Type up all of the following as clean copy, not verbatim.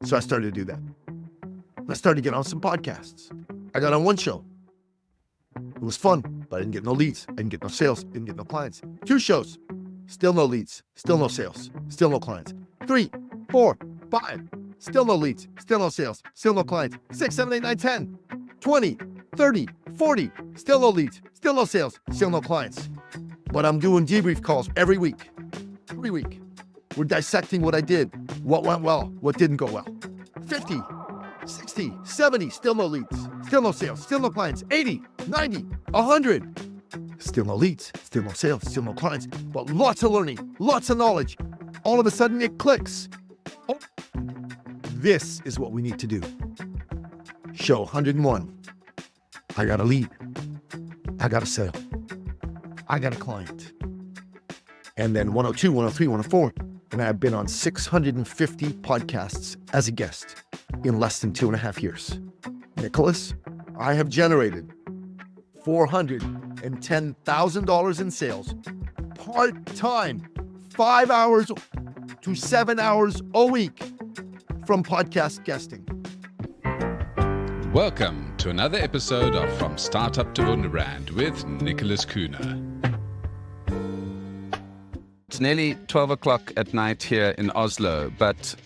So I started to do that. I started to get on some podcasts. I got on one show. It was fun, but I didn't get no leads. I didn't get no sales. Didn't get no clients. 2 shows. Still no leads. Still no sales. Still no clients. 3, 4, 5. Still no leads. Still no sales. Still no clients. 6, 7, 8, 9, 10. 20, 30, 40. Still no leads. Still no sales. Still no clients. But I'm doing debrief calls every week. Every week. We're dissecting what I did, what went well, what didn't go well. 50, 60, 70, still no leads, still no sales, still no clients. 80, 90, 100, still no leads, still no sales, still no clients, but lots of learning, lots of knowledge. All of a sudden it clicks. Oh, this is what we need to do. Show 101. I got a lead. I got a sale. I got a client. And then 102, 103, 104. And I've been on 650 podcasts as a guest in less than 2.5 years. Nicholas, I have generated $410,000 in sales, part-time, 5 hours to 7 hours a week from podcast guesting. Welcome to another episode of From Startup to Wunderbrand with Nicholas Kuhne. It's nearly 12 o'clock at night here in Oslo, but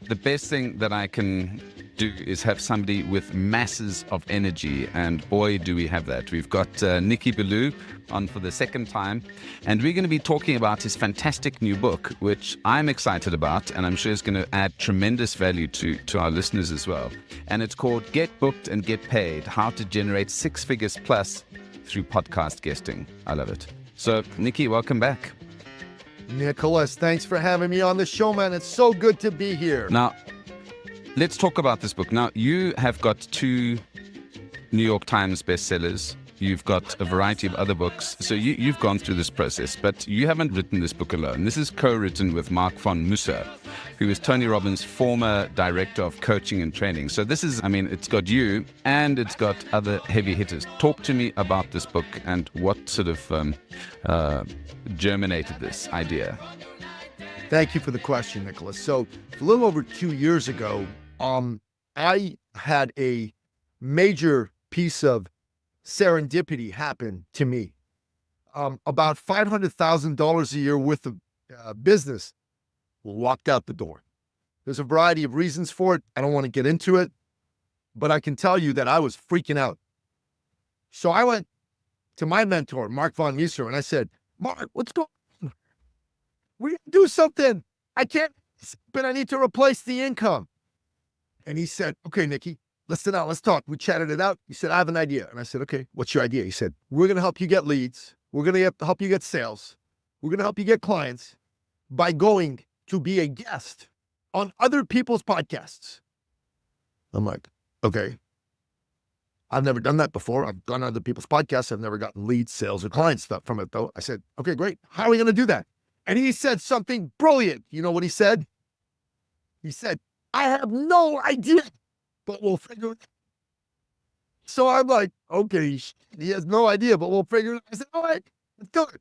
the best thing that I can do is have somebody with masses of energy, and boy, do we have that. We've got Nicky Billou on for the second time, and we're going to be talking about his fantastic new book, which I'm excited about, and I'm sure is going to add tremendous value to our listeners as well. And it's called Get Booked and Get Paid, How to Generate 6 Figures Plus Through Podcast Guesting. I love it. So, Nicky, welcome back. Nicholas, thanks for having me on the show, man. It's so good to be here. Now, let's talk about this book. Now, you have got 2 New York Times bestsellers. You've got a variety of other books. So you've gone through this process, but you haven't written this book alone. This is co-written with Mark von Musser, who is Tony Robbins' former director of coaching and training. So this is, it's got you and it's got other heavy hitters. Talk to me about this book and what sort of germinated this idea. Thank you for the question, Nicholas. So a little over 2 years ago, I had a major piece of serendipity happen to me. About $500,000 a year worth of business walked out the door. There's a variety of reasons for it. I don't want to get into it, but I can tell you that I was freaking out. So I went to my mentor, Mark von Musser, and I said, Mark, what's going on? We do something. I can't, but I need to replace the income. And he said, okay, Nicky, let's sit down, let's talk. We chatted it out. He said, I have an idea. And I said, okay, what's your idea? He said, we're going to help you get leads. We're going to help you get sales. We're going to help you get clients by going to be a guest on other people's podcasts. I'm like, okay. I've never done that before. I've gone on other people's podcasts. I've never gotten leads, sales, or client stuff from it, though. I said, okay, great. How are we going to do that? And he said something brilliant. You know what he said? He said, I have no idea, but we'll figure it out. So I'm like, okay, he has no idea, but we'll figure it out. I said, all right, let's do it.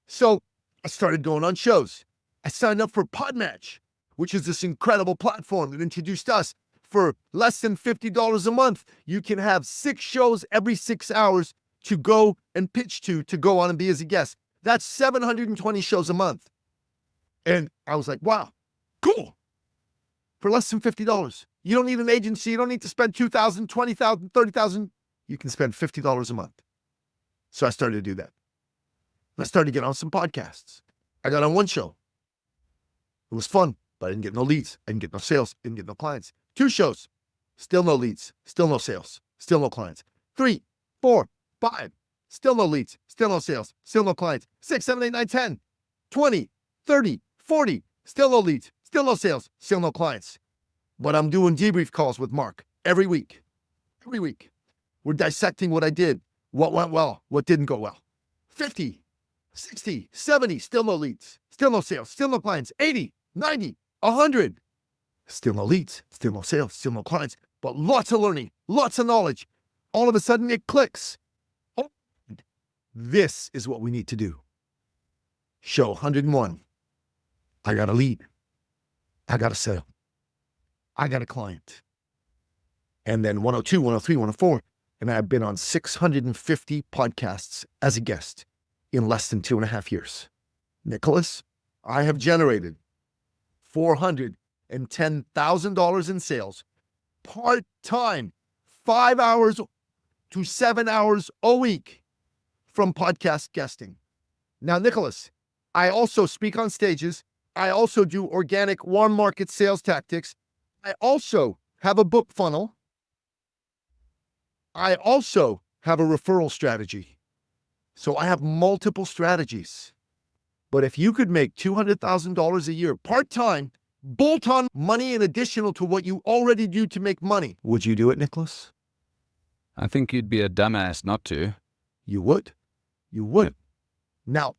So I started going on shows. I signed up for PodMatch, which is this incredible platform that introduced us. For less than $50 a month, you can have 6 shows every 6 hours to go and pitch to go on and be as a guest. That's 720 shows a month. And I was like, wow, cool. For less than $50. You don't need an agency. You don't need to spend $2,000, $20,000, $30,000. You can spend $50 a month. So I started to do that. I started to get on some podcasts. I got on one show. It was fun, but I didn't get no leads. I didn't get no sales. Didn't get no clients. 2 shows. Still no leads. Still no sales. Still no clients. 3, 4, 5. Still no leads. Still no sales. Still no clients. 6, 7, 8, 9, 10. 20, 30, 40. Still no leads. Still no sales. Still no clients. But I'm doing debrief calls with Mark every week. Every week. We're dissecting what I did, what went well, what didn't go well. 50, 60, 70. Still no leads. Still no sales. Still no clients. 80, 90, 100. Still no leads, still no sales, still no clients, but lots of learning, lots of knowledge. All of a sudden it clicks. Oh, this is what we need to do. Show 101. I got a lead. I got a sale. I got a client. And then 102, 103, 104. And I've been on 650 podcasts as a guest in less than 2.5 years. Nicholas, I have generated $410,000 in sales, part-time, 5 hours to 7 hours a week from podcast guesting. Now, Nicholas, I also speak on stages. I also do organic warm market sales tactics. I also have a book funnel. I also have a referral strategy. So I have multiple strategies. But if you could make $200,000 a year part-time, bolt-on money in additional to what you already do to make money, would you do it, Nicholas? I think you'd be a dumbass not to. You would. You would. Now,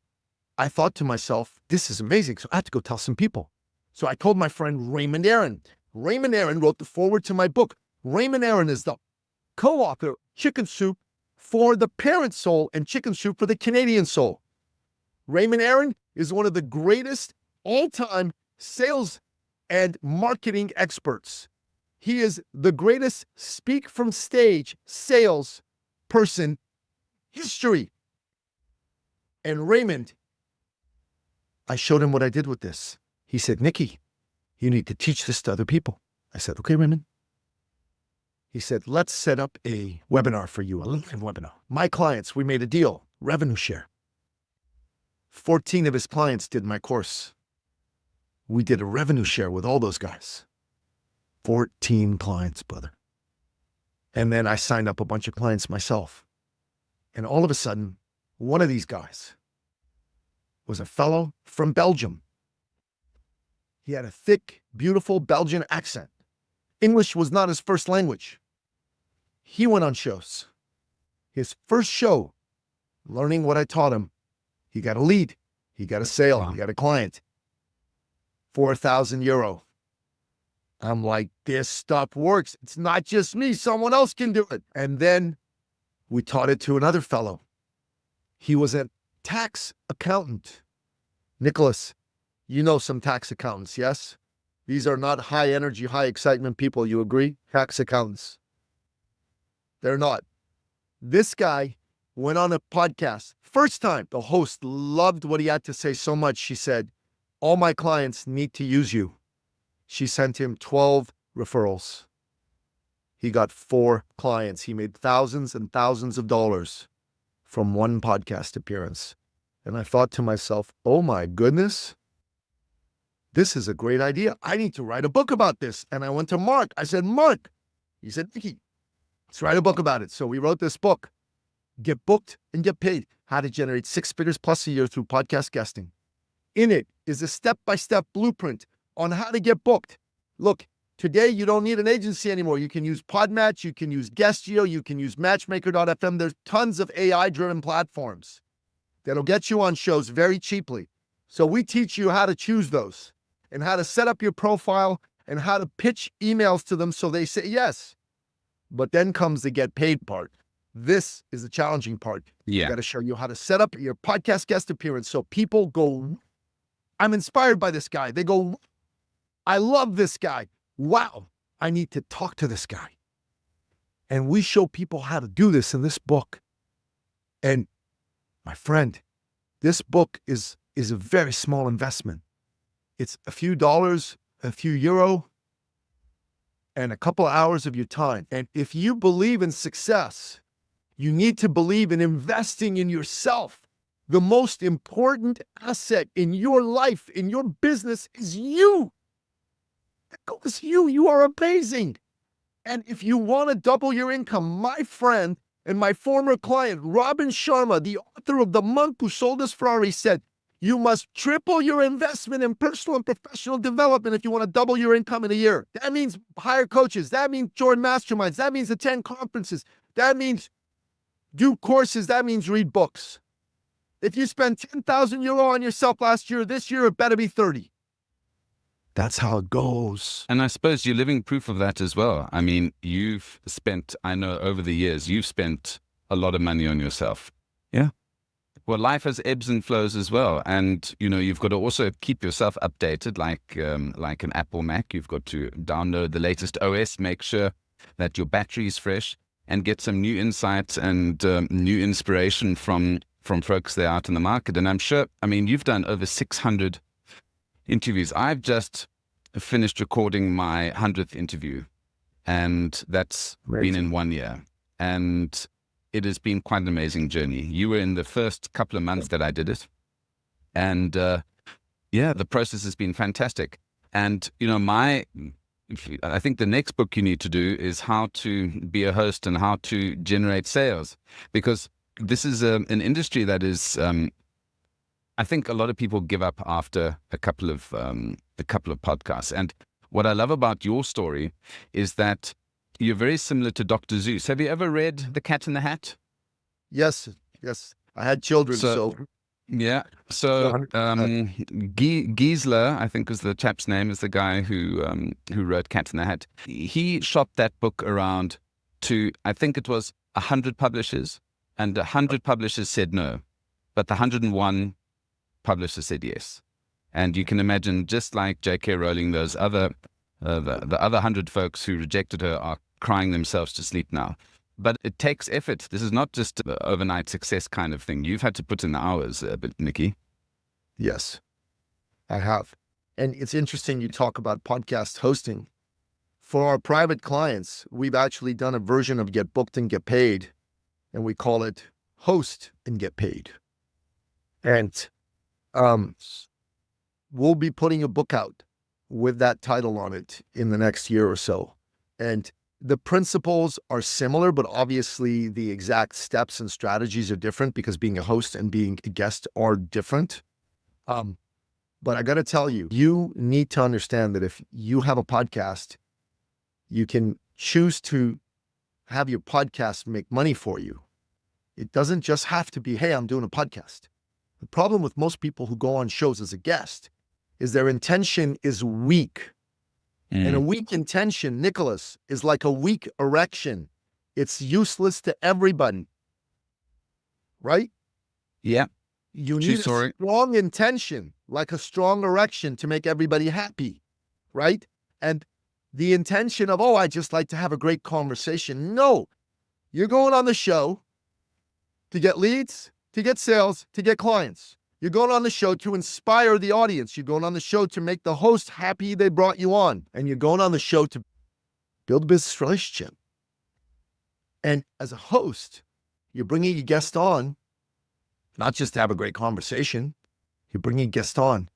I thought to myself, this is amazing. So I had to go tell some people. So I told my friend Raymond Aaron. Raymond Aaron wrote the foreword to my book. Raymond Aaron is the co-author, Chicken Soup for the Parent Soul and Chicken Soup for the Canadian Soul. Raymond Aaron is one of the greatest all-time sales and marketing experts. He is the greatest speak from stage sales person history. And Raymond, I showed him what I did with this. He said, Nicky, you need to teach this to other people. I said, okay, Raymond. He said, let's set up a webinar for you, a live webinar. My clients, we made a deal, revenue share. 14 of his clients did my course. We did a revenue share with all those guys. 14 clients, brother. And then I signed up a bunch of clients myself. And all of a sudden, one of these guys was a fellow from Belgium. He had a thick, beautiful Belgian accent. English was not his first language. He went on shows. His first show, learning what I taught him, he got a lead, he got a sale, he got a client. 4,000 euro. I'm like, this stuff works. It's not just me. Someone else can do it. And then we taught it to another fellow. He was a tax accountant. Nicholas, you know some tax accountants, yes? These are not high energy, high excitement people. You agree? Tax accountants. They're not. This guy went on a podcast. First time, the host loved what he had to say so much. She said, all my clients need to use you. She sent him 12 referrals. He got 4 clients. He made thousands and thousands of dollars from one podcast appearance. And I thought to myself, oh my goodness, this is a great idea. I need to write a book about this. And I went to Mark. I said, Mark. He said, Nicky, let's write a book about it. So we wrote this book, Get Booked and Get Paid, How to Generate 6 Figures Plus a Year Through Podcast Guesting. In it is a step-by-step blueprint on how to get booked. Look, today you don't need an agency anymore. You can use PodMatch, you can use Guestio, you can use Matchmaker.fm. There's tons of AI-driven platforms that'll get you on shows very cheaply. So we teach you how to choose those and how to set up your profile and how to pitch emails to them so they say yes. But then comes the get paid part. This is the challenging part. Yeah. I got to show you how to set up your podcast guest appearance so people go, I'm inspired by this guy. They go, I love this guy. Wow, I need to talk to this guy. And we show people how to do this in this book. And my friend, this book is a very small investment. It's a few dollars, a few euro, and a couple of hours of your time. And if you believe in success, you need to believe in investing in yourself. The most important asset in your life, in your business, is you. It's you. You are amazing. And if you want to double your income, my friend and my former client, Robin Sharma, the author of The Monk Who Sold His Ferrari, said, you must triple your investment in personal and professional development if you want to double your income in a year. That means hire coaches. That means join masterminds. That means attend conferences. That means do courses. That means read books. If you spend 10,000 euro on yourself last year, this year it better be 30. That's how it goes. And I suppose you're living proof of that as well. I mean, you've spent, I know over the years, you've spent a lot of money on yourself. Yeah. Well, life has ebbs and flows as well, and you've got to also keep yourself updated, like an Apple Mac. You've got to download the latest OS, make sure that your battery is fresh, and get some new insights and new inspiration from folks there out in the market. And I'm sure, you've done over 600 interviews. I've just finished recording my 100th interview, and that's been in 1 year. And it has been quite an amazing journey. You were in the first couple of months that I did it. And the process has been fantastic. And, I think the next book you need to do is how to be a host and how to generate sales. Because this is an industry that is, I think a lot of people give up after a couple of podcasts. And what I love about your story is that you're very similar to Dr. Seuss. Have you ever read The Cat in the Hat? Yes. I had children, so. Yeah. So Giesler, I think is the chap's name, is the guy who wrote Cat in the Hat. He shopped that book around to, I think it was 100 publishers, and 100 publishers said no, but the 101 publishers said yes. And you can imagine, just like J.K. Rowling, those other the other 100 folks who rejected her are crying themselves to sleep now. But it takes effort. This is not just an overnight success kind of thing. You've had to put in the hours, Nicky. Yes, I have. And it's interesting you talk about podcast hosting. For our private clients, we've actually done a version of Get Booked and Get Paid, and we call it Host and Get Paid. And we'll be putting a book out with that title on it in the next year or so. And the principles are similar, but obviously the exact steps and strategies are different because being a host and being a guest are different. But I got to tell you, you need to understand that if you have a podcast, you can choose to have your podcast make money for you. It doesn't just have to be, hey, I'm doing a podcast. The problem with most people who go on shows as a guest is their intention is weak. And a weak intention, Nicholas, is like a weak erection. It's useless to everybody. Right? Yeah. You need a strong intention, like a strong erection, to make everybody happy. Right? And the intention of, I just like to have a great conversation. No. You're going on the show to get leads, to get sales, to get clients. You're going on the show to inspire the audience. You're going on the show to make the host happy they brought you on. And you're going on the show to build a business relationship. And as a host, you're bringing a guest on, not just to have a great conversation. You're bringing a guest on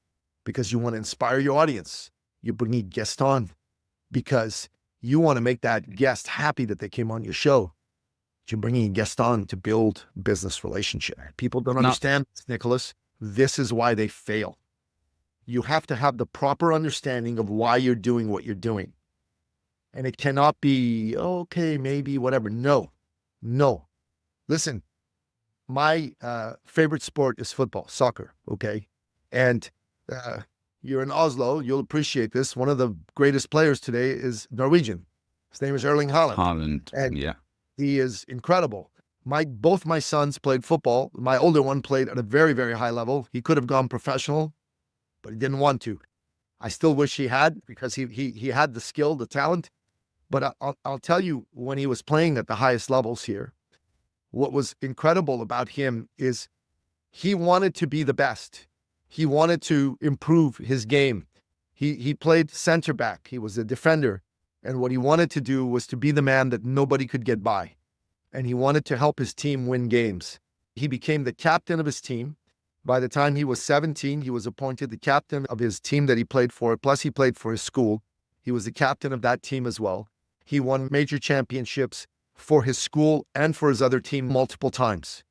because you want to inspire your audience. You're bringing a guest on because you want to make that guest happy that they came on your show. You're bringing a guest on to build business relationship. People don't understand this, Nicholas. This is why they fail. You have to have the proper understanding of why you're doing what you're doing. And it cannot be, okay, maybe, whatever. No. Listen, my favorite sport is football, soccer, okay? And you're in Oslo, you'll appreciate this. One of the greatest players today is Norwegian. His name is Erling Haaland. And he is incredible. Both my sons played football. My older one played at a very, very high level. He could have gone professional, but he didn't want to. I still wish he had, because he had the skill, the talent. But I'll tell you, when he was playing at the highest levels here, what was incredible about him is he wanted to be the best. He wanted to improve his game. He played center back. He was a defender. And what he wanted to do was to be the man that nobody could get by. And he wanted to help his team win games. He became the captain of his team. By the time he was 17, he was appointed the captain of his team that he played for. Plus, he played for his school. He was the captain of that team as well. He won major championships for his school and for his other team multiple times.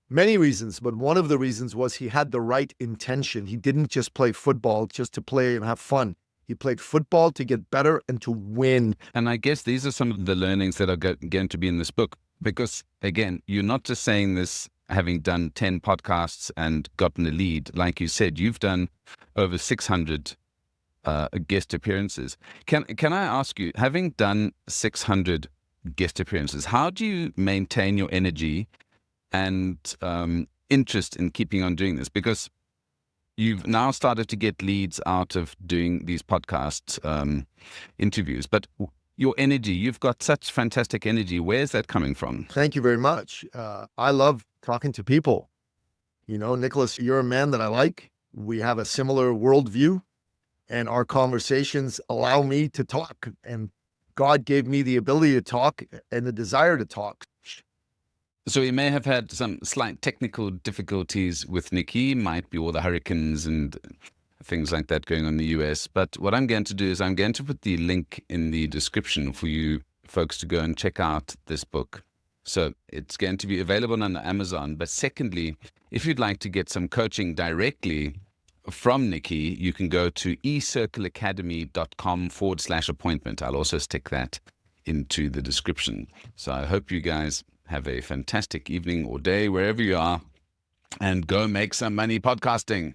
Many reasons, but one of the reasons was he had the right intention. He didn't just play football just to play and have fun. He played football to get better and to win. And I guess these are some of the learnings that are going to be in this book. Because, again, you're not just saying this having done 10 podcasts and gotten a lead. Like you said, you've done over 600 guest appearances. Can I ask you, having done 600 guest appearances, how do you maintain your energy and interest in keeping on doing this? Because you've now started to get leads out of doing these podcast interviews, but your energy, you've got such fantastic energy. Where's that coming from? Thank you very much. I love talking to people. You know, Nicholas, you're a man that I like. We have a similar worldview, and our conversations allow me to talk. And God gave me the ability to talk and the desire to talk. So we may have had some slight technical difficulties with Nicky, might be all the hurricanes and things like that going on in the US. But what I'm going to do is I'm going to put the link in the description for you folks to go and check out this book. So it's going to be available on Amazon. But secondly, if you'd like to get some coaching directly from Nicky, you can go to ecircleacademy.com/appointment. I'll also stick that into the description. So I hope you guys have a fantastic evening or day wherever you are, and go make some money podcasting.